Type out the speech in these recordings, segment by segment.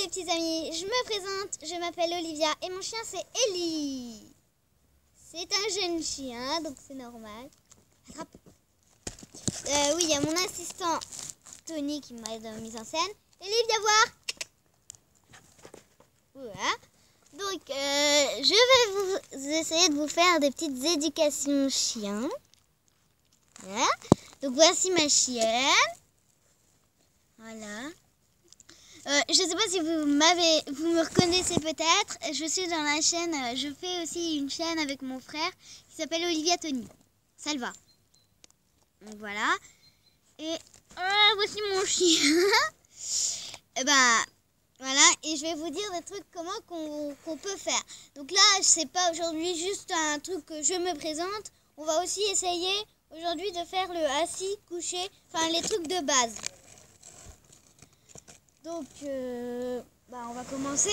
les petits amis, je me présente, je m'appelle Olivia et mon chien c'est Ellie. C'est un jeune chien, donc c'est normal. Attrape. Oui, il y a mon assistant Tony qui m'aide dans la mise en scène. Ellie, viens voir. Voilà. Donc, je vais vous essayer de vous faire des petites éducations chiens. Voilà. Donc, voici ma chienne. Voilà. Je ne sais pas si vous me reconnaissez peut-être. Je suis dans la chaîne, je fais aussi une chaîne avec mon frère qui s'appelle Olivia Tony. Ça le va. Donc voilà. Et voici mon chien. Et ben voilà. Et je vais vous dire des trucs comment qu'on peut faire. Donc là, c'est pas aujourd'hui juste un truc que je me présente. On va aussi essayer aujourd'hui de faire le assis, couché, enfin les trucs de base. Donc, on va commencer.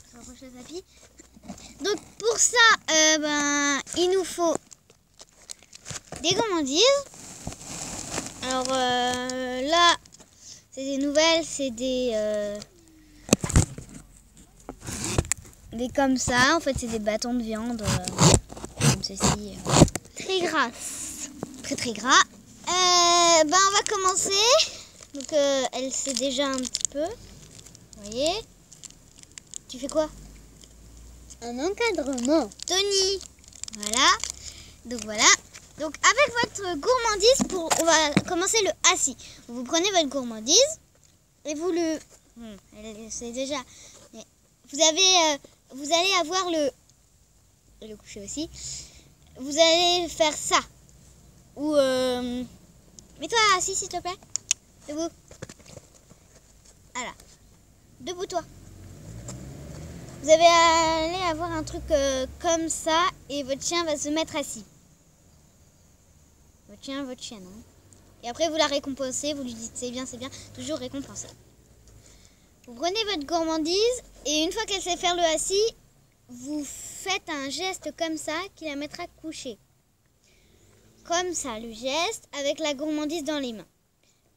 Je rapproche le tapis. Donc, pour ça, il nous faut des gourmandises. Alors, là, c'est des nouvelles, c'est des comme ça. En fait, c'est des bâtons de viande, comme ceci. Très grasses. Très, très gras. On va commencer. Donc elle sait déjà un petit peu. Vous voyez? Tu fais quoi? Un encadrement. Tony. Voilà. Donc voilà. Donc avec votre gourmandise, on va commencer le assis. Vous prenez votre gourmandise et vous le... elle sait déjà. Mais vous allez avoir le coucher aussi. Vous allez faire ça. Ou... mets-toi assis s'il te plaît. Debout. Voilà. Debout toi. Vous allez avoir un truc comme ça et votre chien va se mettre assis. Votre chien, votre chienne. Hein. Et après vous la récompensez, vous lui dites c'est bien, toujours récompenser. Vous prenez votre gourmandise et une fois qu'elle sait faire le assis, vous faites un geste comme ça qui la mettra couchée. Comme ça, le geste avec la gourmandise dans les mains.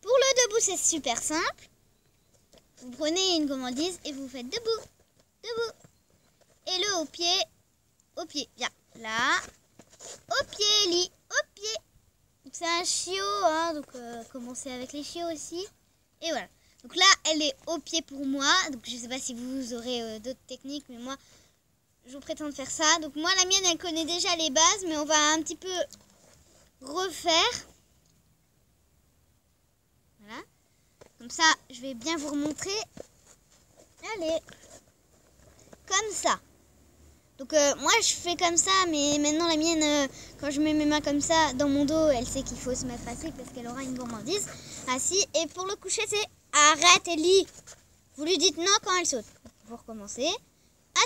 Pour le debout, c'est super simple. Vous prenez une gourmandise et vous faites debout, debout. Et le au pied, viens, là, au pied, lit, au pied. C'est un chiot, hein, donc commencez avec les chiots aussi. Et voilà. Donc là, elle est au pied pour moi. Donc je ne sais pas si vous aurez d'autres techniques, mais moi, je vous prétends de faire ça. Donc moi, la mienne, elle connaît déjà les bases, mais on va un petit peu refaire. Voilà. Comme ça, je vais bien vous remontrer. Allez. Comme ça. Donc moi, je fais comme ça, mais maintenant la mienne, quand je mets mes mains comme ça dans mon dos, elle sait qu'il faut se mettre assis parce qu'elle aura une gourmandise. Assis. Et pour le coucher, c'est arrête, Ellie. Vous lui dites non quand elle saute. Vous recommencez.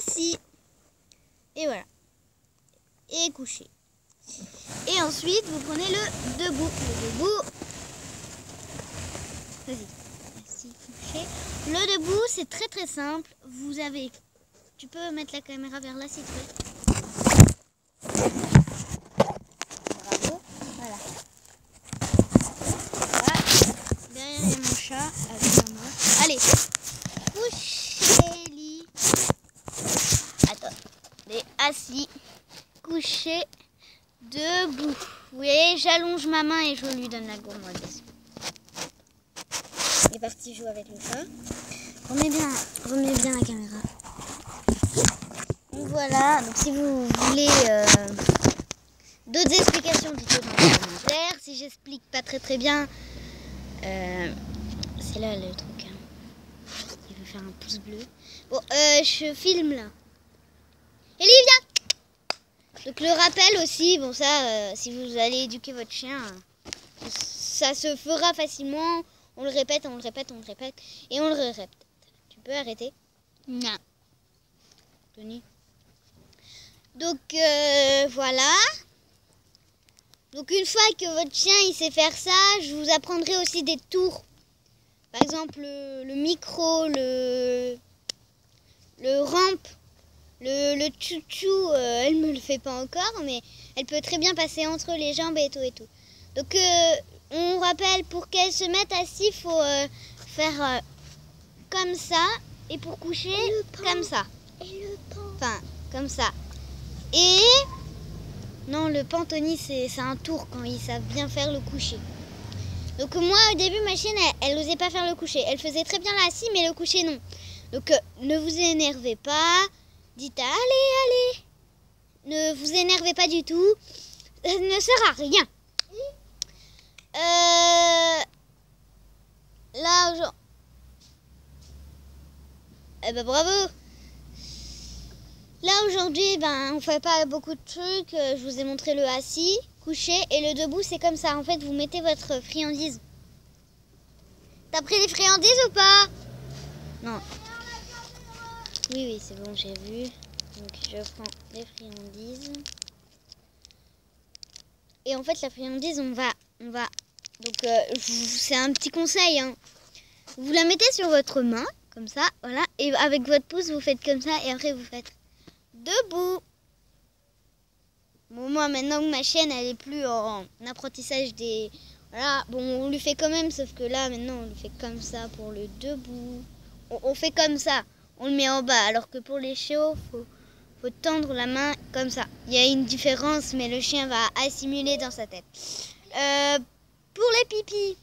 Assis. Et voilà. Et couché. Et ensuite, vous prenez le debout. Le debout. Vas-y. Assis, couché. Le debout, c'est très très simple. Vous avez... Tu peux mettre la caméra vers là, s'il te plaît. Bravo. Voilà. Voilà. Derrière, il y a mon chat avec moi. Allez. Couché, lit. Attends. Assis. Couché. Debout. Vous voyez, j'allonge ma main et je lui donne la gourmandise. Il est parti jouer avec le chat. Remets bien la caméra. Donc voilà, donc si vous voulez d'autres explications, dites-le dans les commentaires. Si j'explique pas très bien, c'est là le truc. Hein. Il veut faire un pouce bleu. Bon, je filme là. Ellie, viens! Donc le rappel aussi, bon ça, si vous allez éduquer votre chien, ça se fera facilement. On le répète, on le répète, on le répète, et on le répète. Tu peux arrêter? Non. Tony. Donc voilà. Donc une fois que votre chien il sait faire ça, je vous apprendrai aussi des tours. Par exemple le micro, le rampe, le chouchou, elle me le fait pas encore, mais elle peut très bien passer entre les jambes et tout. Donc on rappelle, pour qu'elle se mette assis, il faut faire comme ça. Et pour coucher, comme ça. Et le pan. Enfin, comme ça. Et... Non, le pan, Tony, c'est un tour quand ils savent bien faire le coucher. Donc moi, au début, ma chienne, elle n'osait pas faire le coucher. Elle faisait très bien la scie, mais le coucher, non. Donc ne vous énervez pas. Dites allez, allez. Ne vous énervez pas du tout. Ça ne sert à rien. Là, genre... Eh ben bravo. Là aujourd'hui, on fait pas beaucoup de trucs. Je vous ai montré le assis, couché, et le debout, c'est comme ça. En fait, vous mettez votre friandise. T'as pris les friandises ou pas? Non. Oui, c'est bon, j'ai vu. Donc je prends les friandises. Et en fait, la friandise, on va. Donc c'est un petit conseil. Hein. Vous la mettez sur votre main, comme ça, voilà. Et avec votre pouce, vous faites comme ça, et après vous faites debout. Bon, moi, maintenant que ma chienne, elle est plus en apprentissage des... Voilà, bon, on lui fait quand même, sauf que là, maintenant, on lui fait comme ça pour le debout. On fait comme ça, on le met en bas, alors que pour les chiots, faut tendre la main comme ça. Il y a une différence, mais le chien va assimiler dans sa tête. Pour les pipis,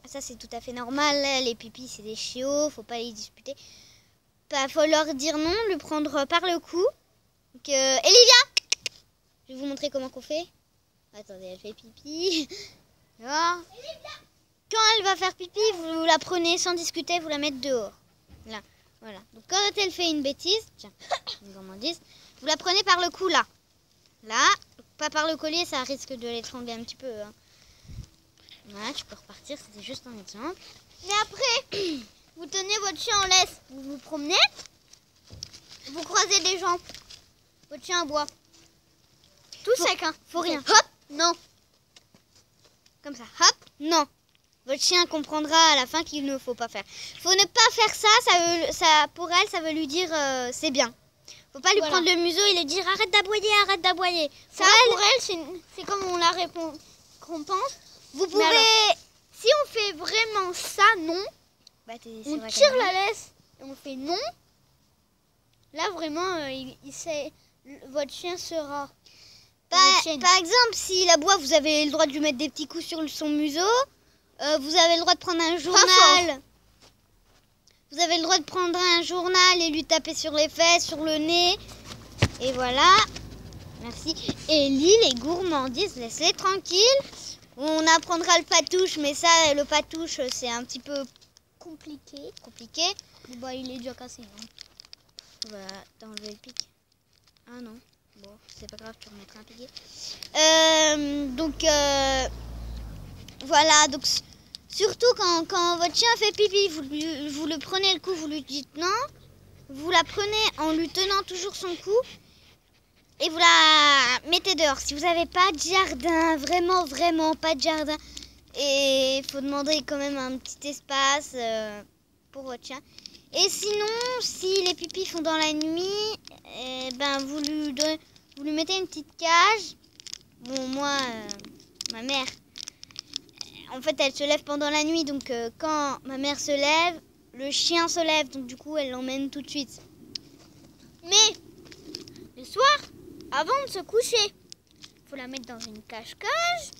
ça c'est tout à fait normal. Les pipis, c'est des chiots, faut pas les disputer. Faut leur dire non, le prendre par le cou. Donc, Olivia, je vais vous montrer comment qu'on fait. Attendez, elle fait pipi. Voilà. Quand elle va faire pipi, vous la prenez sans discuter, vous la mettez dehors. Là, voilà. Donc quand elle fait une bêtise, tiens, une gourmandise, vous la prenez par le cou là. Là, pas par le collier, ça risque de l'étrangler un petit peu. Hein. Voilà, tu peux repartir, c'était juste un exemple. Mais après, vous tenez votre chien en laisse, vous vous promenez, vous croisez les jambes. Votre chien aboie. Tout sec, hein. Faut rien. Hop, non. Comme ça, hop, non. Votre chien comprendra à la fin qu'il ne faut pas faire. Faut ne pas faire ça, pour elle, ça veut lui dire c'est bien. Faut pas lui prendre le museau et lui dire arrête d'aboyer, arrête d'aboyer. Ça, pour elle, c'est comme on la récompense. Vous pouvez... Alors, si on fait vraiment ça, non. On tire la laisse et on fait non. Là, vraiment, votre chien sera... Par exemple, s'il aboie, vous avez le droit de lui mettre des petits coups sur son museau. Vous avez le droit de prendre un journal. Vous avez le droit de prendre un journal et lui taper sur les fesses, sur le nez. Et voilà. Merci. Et les gourmandises, laissez tranquille. On apprendra le patouche, mais ça, le patouche, c'est un petit peu compliqué. Bah, il est déjà cassé. Hein. On va t'enlever le pic. Ah non. Bon, c'est pas grave, tu remettras un piquet. Voilà, donc surtout quand votre chien fait pipi, vous le prenez le cou, vous lui dites non. Vous la prenez en lui tenant toujours son cou et vous la mettez dehors. Si vous n'avez pas de jardin, vraiment pas de jardin, et il faut demander quand même un petit espace pour votre chien. Et sinon, si les pipis font dans la nuit, vous lui mettez une petite cage. Bon, moi, ma mère, en fait, elle se lève pendant la nuit. Donc, quand ma mère se lève, le chien se lève. Donc, du coup, elle l'emmène tout de suite. Mais, le soir, avant de se coucher, il faut la mettre dans une cache-cage.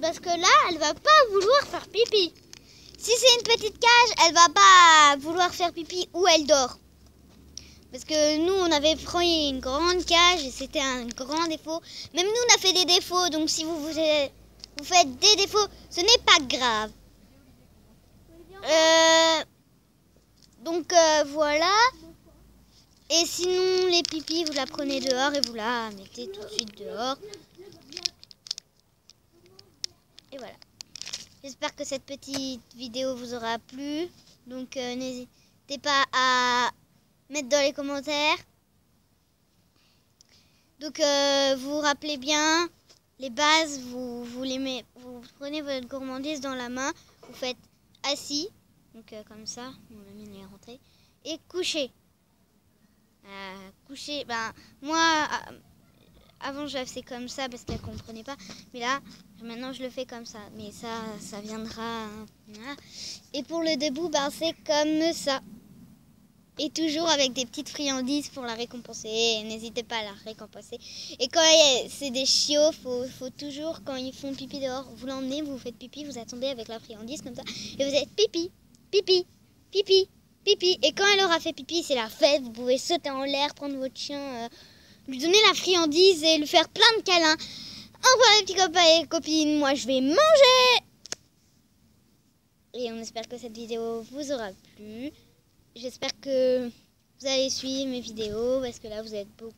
Parce que là, elle va pas vouloir faire pipi. Si c'est une petite cage, elle va pas vouloir faire pipi où elle dort. Parce que nous, on avait pris une grande cage et c'était un grand défaut. Même nous, on a fait des défauts. Donc, si vous faites des défauts, ce n'est pas grave. Voilà. Et sinon, les pipis, vous la prenez dehors et vous la mettez tout de suite dehors. Et voilà. J'espère que cette petite vidéo vous aura plu. Donc n'hésitez pas à mettre dans les commentaires. Donc vous vous rappelez bien les bases. Vous prenez votre gourmandise dans la main. Vous faites assis. Donc comme ça. La mienne est rentrée. Et couché. Couché. Moi avant je la faisais comme ça parce qu'elle comprenait pas. Mais là, maintenant je le fais comme ça. Mais ça viendra. Voilà. Et pour le debout, ben, c'est comme ça. Et toujours avec des petites friandises pour la récompenser. N'hésitez pas à la récompenser. Et quand c'est des chiots, faut toujours, quand ils font pipi dehors, vous l'emmenez, vous faites pipi, vous attendez avec la friandise comme ça. Et vous êtes pipi, pipi, pipi, pipi. Et quand elle aura fait pipi, c'est la fête. Vous pouvez sauter en l'air, prendre votre chien, lui donner la friandise et lui faire plein de câlins. Au revoir les petits copains et copines. Moi, je vais manger. Et on espère que cette vidéo vous aura plu. J'espère que vous allez suivre mes vidéos parce que là vous êtes beaucoup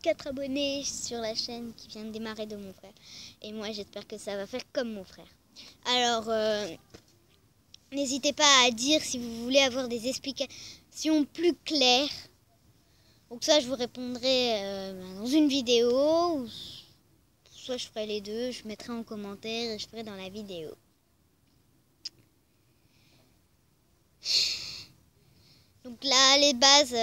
4 abonnés sur la chaîne qui vient de démarrer de mon frère. Et moi j'espère que ça va faire comme mon frère. Alors n'hésitez pas à dire si vous voulez avoir des explications plus claires. Donc ça je vous répondrai dans une vidéo. Ou soit je ferai les deux, je mettrai en commentaire et je ferai dans la vidéo. Donc là, les bases,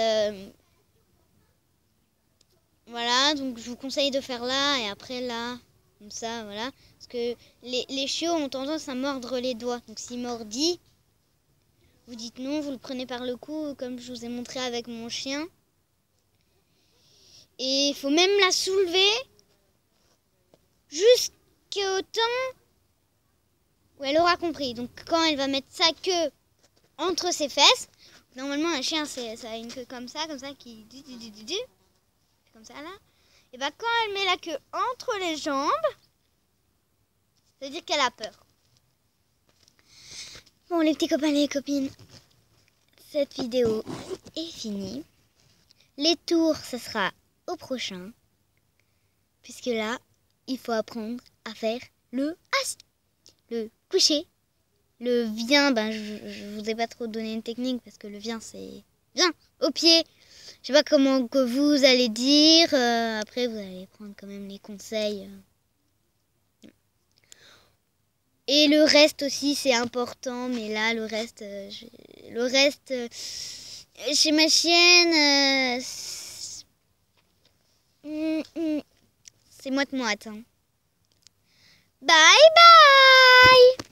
voilà, donc je vous conseille de faire là et après là, comme ça, voilà. Parce que les chiots ont tendance à mordre les doigts. Donc s'il mordit, vous dites non, vous le prenez par le cou, comme je vous ai montré avec mon chien. Et il faut même la soulever jusqu'au temps où elle aura compris. Donc quand elle va mettre sa queue entre ses fesses, normalement un chien ça a une queue comme ça qui comme ça là. Et bah quand elle met la queue entre les jambes, ça veut dire qu'elle a peur. Bon les petits copains et les copines, cette vidéo est finie. Les tours ce sera au prochain. Puisque là, il faut apprendre à faire le assis, le coucher. Le vient, ben, je vous ai pas trop donné une technique parce que le vient c'est bien au pied. Je sais pas comment que vous allez dire. Après vous allez prendre quand même les conseils. Et le reste aussi c'est important. Mais là le reste, chez ma chienne, c'est moite-moite. Hein. Bye bye.